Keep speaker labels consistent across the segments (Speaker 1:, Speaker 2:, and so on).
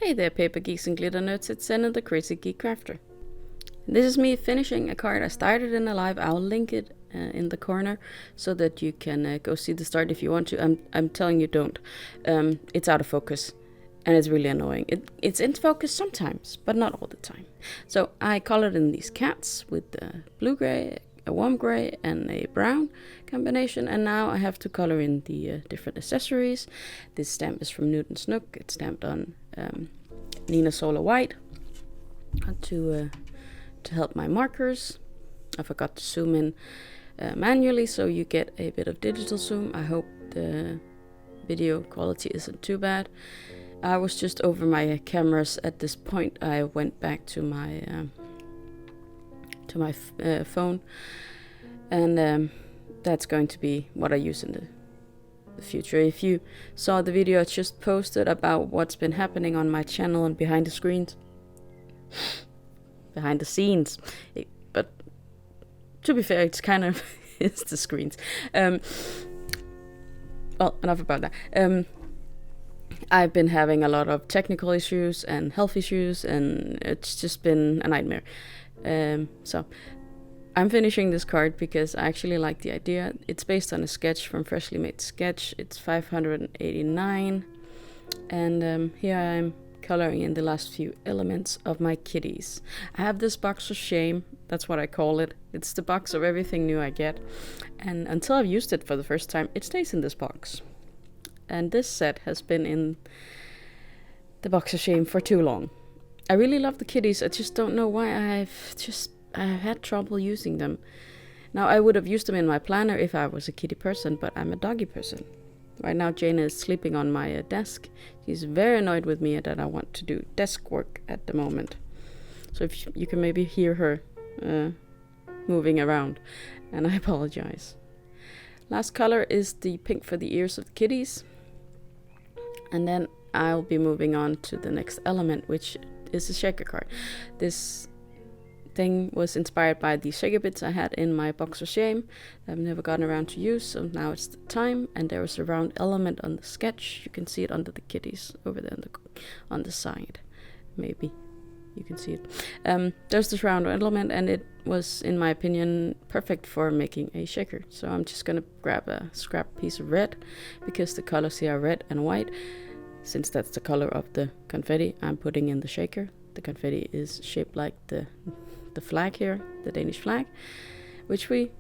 Speaker 1: Hey there, paper geeks and glitter nerds, it's Shin, the crazy geek crafter. This is me finishing a card I started in a live. I'll link it in the corner so that you can go see the start if you want to. I'm telling you, don't. It's out of focus and it's really annoying. It's in focus sometimes, but not all the time. So I colored in these cats with blue gray, a warm gray and a brown combination, and now I have to color in the different accessories. This stamp is from Nook. It's stamped on Neenah Solar White to help my markers. I forgot to zoom in manually, so you get a bit of digital zoom. I hope the video quality isn't too bad. I was just over my cameras at this point. I went back to my phone, and that's going to be what I use in the future. If you saw the video I just posted about what's been happening on my channel and behind the scenes, but to be fair, it's kind of it's the screens. Well, enough about that. I've been having a lot of technical issues and health issues, and it's just been a nightmare. So I'm finishing this card because I actually like the idea. It's based on a sketch from Freshly Made Sketch. It's 589, and here I'm coloring in the last few elements of my kitties. I have this box of shame, that's what I call it. It's the box of everything new I get, and until I've used it for the first time, it stays in this box. And this set has been in the box of shame for too long. I really love the kitties, I just don't know why I've had trouble using them. Now, I would have used them in my planner if I was a kitty person, but I'm a doggy person. Right now, Jana is sleeping on my desk. She's very annoyed with me that I want to do desk work at the moment. So if you can maybe hear her moving around, and I apologize. Last color is the pink for the ears of the kitties. And then I'll be moving on to the next element, which is a shaker card. This thing was inspired by the shaker bits I had in my box of shame that I've never gotten around to use, so now it's the time. And there was a round element on the sketch. You can see it under the kitties over there on the side. Maybe you can see it. There's this round element, and it was, in my opinion, perfect for making a shaker. So I'm just gonna grab a scrap piece of red because the colors here are red and white. Since that's the color of the confetti I'm putting in the shaker. The confetti is shaped like the flag here, the Danish flag, which we,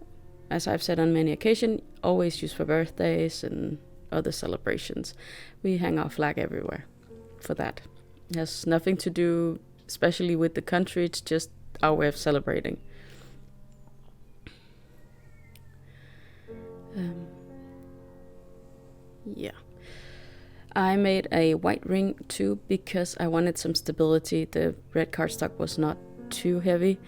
Speaker 1: as I've said on many occasions, always use for birthdays and other celebrations. We hang our flag everywhere for that. It has nothing to do especially with the country, it's just our way of celebrating. Yeah. I made a white ring too because I wanted some stability. The red cardstock was not too heavy,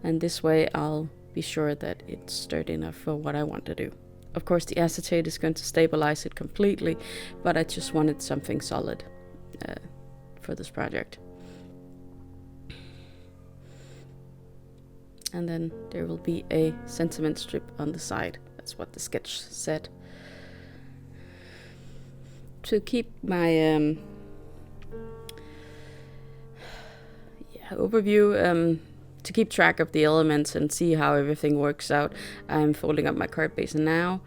Speaker 1: and this way I'll be sure that it's sturdy enough for what I want to do. Of course, the acetate is going to stabilize it completely, but I just wanted something solid for this project. And then there will be a sentiment strip on the side. That's what the sketch said. To keep my overview, to keep track of the elements and see how everything works out, I'm folding up my card base now.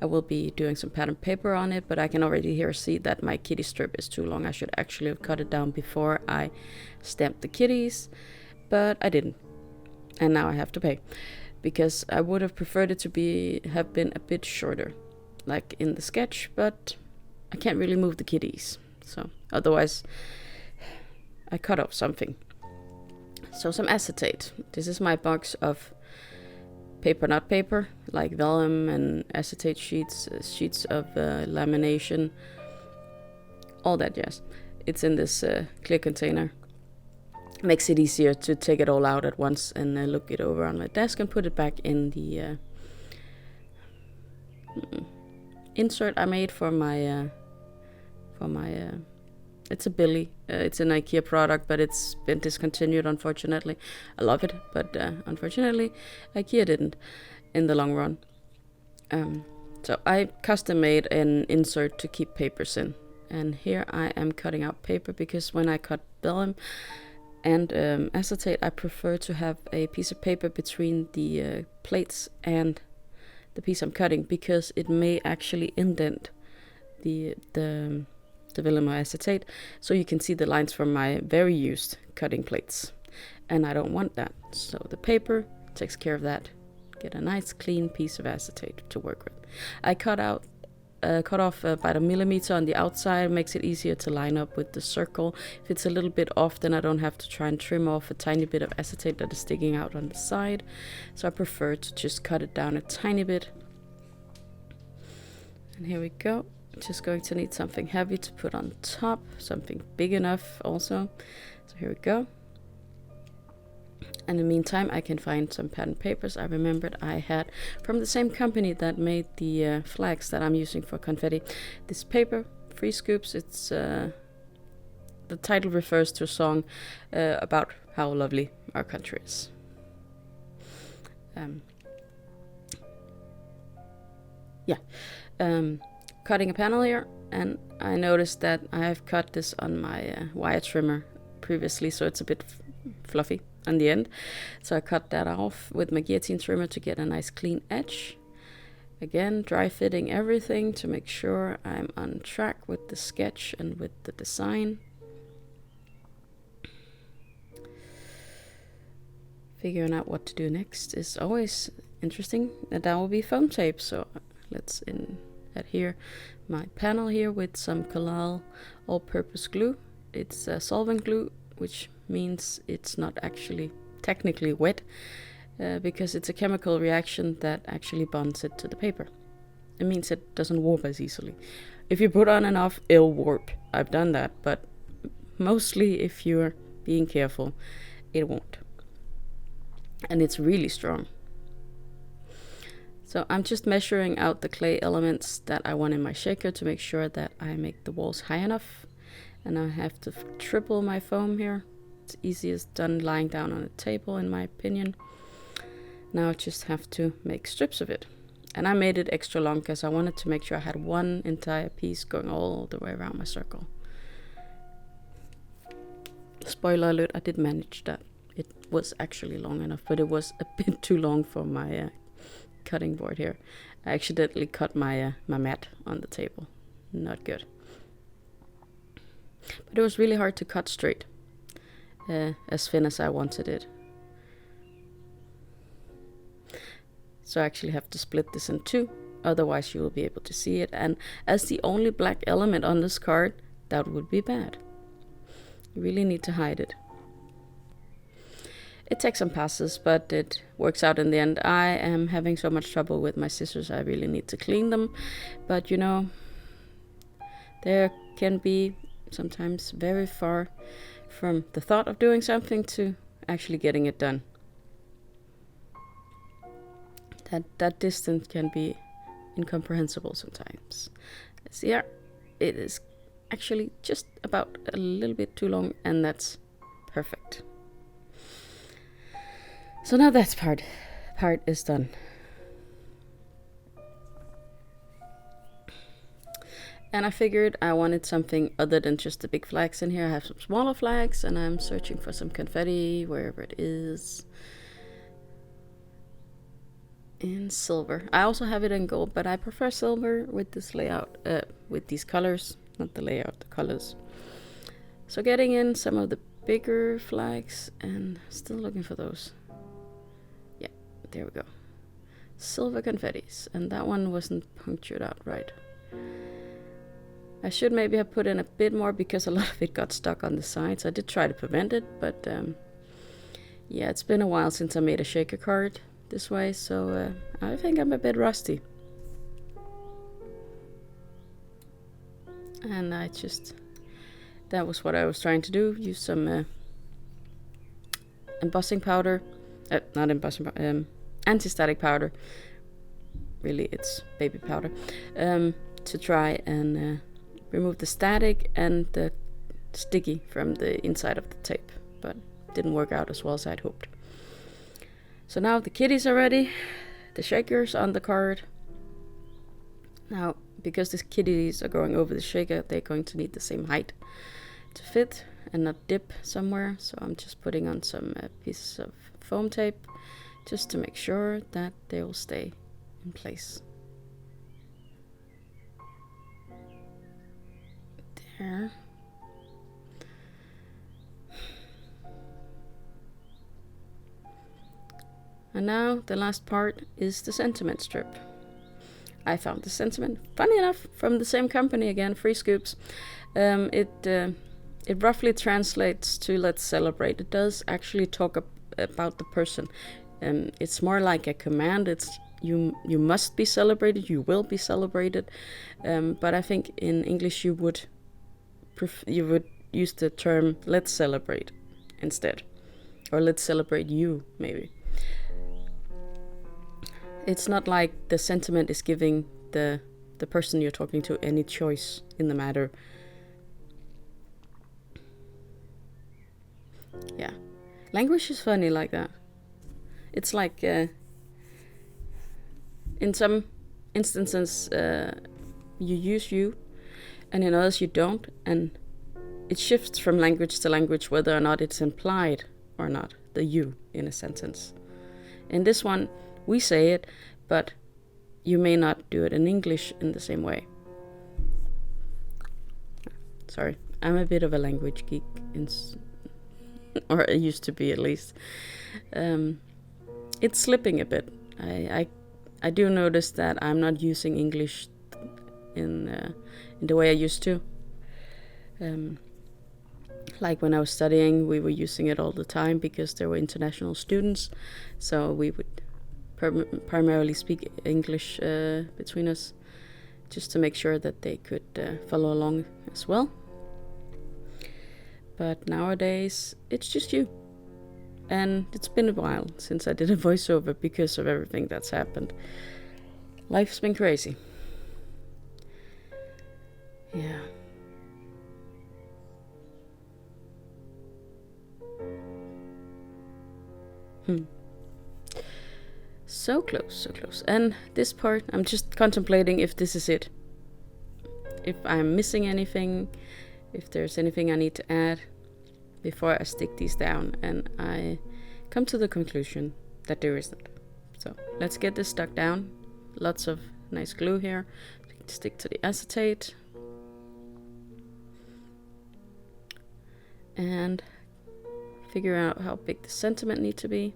Speaker 1: I will be doing some pattern paper on it, but I can already see that my kitty strip is too long. I should actually have cut it down before I stamped the kitties, but I didn't. And now I have to pay, because I would have preferred it to have been a bit shorter, like in the sketch, but I can't really move the kitties, so otherwise I cut off something. So some acetate. This is my box of paper, not paper, like vellum and acetate sheets, sheets of lamination, all that jazz. It's in this clear container. Makes it easier to take it all out at once and look it over on my desk and put it back in the insert I made for my it's a Billy. It's an IKEA product, but it's been discontinued, unfortunately. I love it, but unfortunately IKEA didn't in the long run. So I custom made an insert to keep papers in, and here I am cutting out paper, because when I cut vellum and acetate, I prefer to have a piece of paper between the plates and the piece I'm cutting, because it may actually indent the vellum or acetate, so you can see the lines from my very used cutting plates, and I don't want that. So the paper takes care of that. Get a nice clean piece of acetate to work with. I cut off about 1 millimeter on the outside, makes it easier to line up with the circle. If it's a little bit off, then I don't have to try and trim off a tiny bit of acetate that is sticking out on the side. So I prefer to just cut it down a tiny bit. And here we go. Just going to need something heavy to put on top, something big enough also. So here we go. And in the meantime, I can find some pattern papers I remembered I had from the same company that made the flags that I'm using for confetti. This paper, Free Scoops, it's the title refers to a song about how lovely our country is. Cutting a panel here, and I noticed that I have cut this on my wire trimmer previously, so it's a bit fluffy on the end. So I cut that off with my guillotine trimmer to get a nice clean edge. Again, dry fitting everything to make sure I'm on track with the sketch and with the design. Figuring out what to do next is always interesting, and that will be foam tape. So let's adhere my panel here with some Collal all-purpose glue. It's solvent glue, which means it's not actually technically wet, because it's a chemical reaction that actually bonds it to the paper. It means it doesn't warp as easily. If you put on enough, it'll warp. I've done that, but mostly if you're being careful, it won't. And it's really strong. So I'm just measuring out the clay elements that I want in my shaker to make sure that I make the walls high enough. And I have to triple my foam here. It's easiest done lying down on a table, in my opinion. Now I just have to make strips of it. And I made it extra long because I wanted to make sure I had one entire piece going all the way around my circle. Spoiler alert, I did manage that. It was actually long enough, but it was a bit too long for my cutting board here. I accidentally cut my mat on the table. Not good. But it was really hard to cut straight, as thin as I wanted it. So I actually have to split this in two, otherwise you will be able to see it. And as the only black element on this card, that would be bad. You really need to hide it. It takes some passes, but it works out in the end. I am having so much trouble with my scissors, I really need to clean them. But you know, there can be sometimes very far from the thought of doing something to actually getting it done. That distance can be incomprehensible sometimes. See here, it is actually just about a little bit too long, and that's perfect. So now that part is done. And I figured I wanted something other than just the big flags in here. I have some smaller flags, and I'm searching for some confetti wherever it is. In silver. I also have it in gold, but I prefer silver with this layout, with these colors, not the layout, the colors. So getting in some of the bigger flags, and still looking for those. Yeah, there we go. Silver confettis, and that one wasn't punctured out right. I should maybe have put in a bit more because a lot of it got stuck on the sides. I did try to prevent it, but yeah, it's been a while since I made a shaker card this way, so I think I'm a bit rusty. And that was what I was trying to do, use some embossing powder, not embossing powder, anti-static powder, really it's baby powder, to try and remove the static and the sticky from the inside of the tape, but didn't work out as well as I'd hoped. So now the kitties are ready, the shakers on the card. Now because the kitties are going over the shaker, they're going to need the same height to fit and not dip somewhere. So I'm just putting on some pieces of foam tape just to make sure that they will stay in place. There. And now the last part is the sentiment strip. I found the sentiment, funny enough, from the same company again, Free Scoops. It roughly translates to "let's celebrate." It does actually talk about the person. It's more like a command. It's you must be celebrated. You will be celebrated. But I think in English you would use the term "let's celebrate" instead, or "let's celebrate you" maybe. It's not like the sentiment is giving the person you're talking to any choice in the matter. Yeah. Language is funny like that. It's like in some instances you use you, and in others you don't, and it shifts from language to language whether or not it's implied or not, the you in a sentence. In this one, we say it, but you may not do it in English in the same way. Sorry, I'm a bit of a language geek, or I used to be at least. It's slipping a bit. I do notice that I'm not using English in the way I used to. Like when I was studying, we were using it all the time because there were international students, so we would primarily speak English between us, just to make sure that they could follow along as well. But nowadays, it's just you. And it's been a while since I did a voiceover because of everything that's happened. Life's been crazy. Yeah. So close, so close. And this part, I'm just contemplating if this is it. If I'm missing anything, if there's anything I need to add before I stick these down. And I come to the conclusion that there isn't. So let's get this stuck down. Lots of nice glue here. Stick to the acetate. And figure out how big the sentiment needs to be.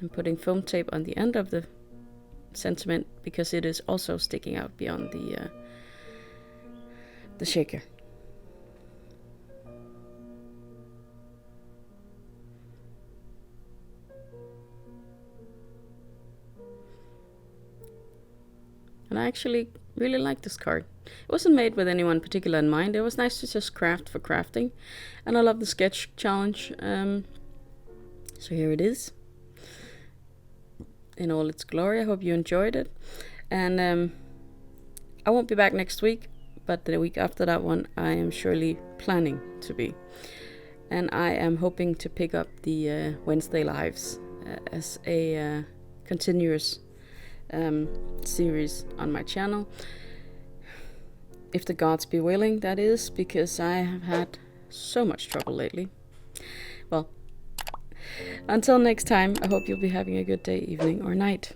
Speaker 1: I'm putting foam tape on the end of the sentiment because it is also sticking out beyond the shaker. And I actually really like this card. It wasn't made with anyone particular in mind. It was nice to just craft for crafting. And I love the sketch challenge. So here it is. In all its glory. I hope you enjoyed it. And I won't be back next week, but the week after that one I am surely planning to be. And I am hoping to pick up the Wednesday lives as a continuous series on my channel. If the gods be willing, that is, because I have had so much trouble lately. Well, until next time, I hope you'll be having a good day, evening, or night.